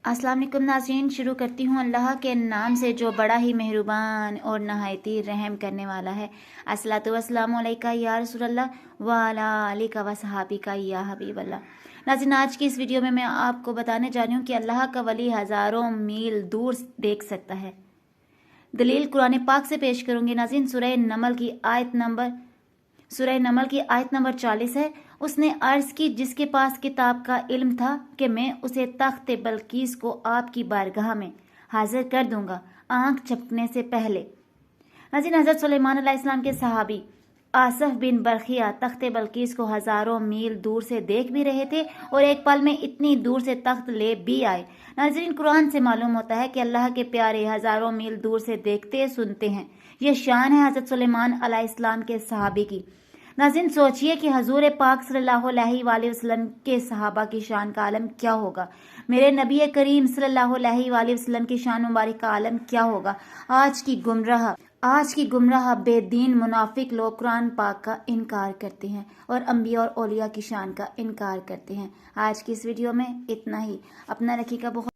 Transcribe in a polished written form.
अस्सलाम वालेकुम नाज़रीन, शुरू करती हूँ अल्लाह के नाम से जो बड़ा ही मेहरबान और नहायती रहम करने वाला है। अस्सलातु वस्सलामु अलैका या रसूलल्लाह व अला आलिका व सहाबिका या हबीबल्लाह। नाज़रीन, आज की इस वीडियो में मैं आपको बताने जा रही हूँ कि अल्लाह का वली हज़ारों मील दूर देख सकता है। दलील कुरान पाक से पेश करूँगी नाज़रीन। सूरह नमल की आयत नंबर 40 है। उसने अर्ज़ की, जिसके पास किताब का इल्म था कि मैं उसे तख्त बल्कीस को आपकी बारगाह में हाजिर कर दूंगा आंख झपकने से पहले। नाज़रीन, हज़रत सुलेमान अलैहिस्सलाम के सहाबी आसफ बिन बरखिया तख्त बल्कीस को हज़ारों मील दूर से देख भी रहे थे और एक पल में इतनी दूर से तख्त ले भी आए। नाज़रीन, कुरान से मालूम होता है कि अल्लाह के प्यारे हज़ारों मील दूर से देखते सुनते हैं। ये शान है हज़रत सुलेमान अलैहिस्सलाम के सहाबी की। नाज़रीन, सोचिए कि हजूर पाक सल्लल्लाहु अलैहि वसल्लम के सहाबा की शान का आलम क्या होगा। मेरे नबी करीम सल्लल्लाहु अलैहि वसल्लम की शान मुबारक का आलम क्या होगा। आज की गुमराह बेदीन मुनाफिक लोग कुरान पाक का इनकार करते हैं और अंबिया और औलिया की शान का इनकार करते हैं। आज की इस वीडियो में इतना ही। अपना रखिएगा। बहुत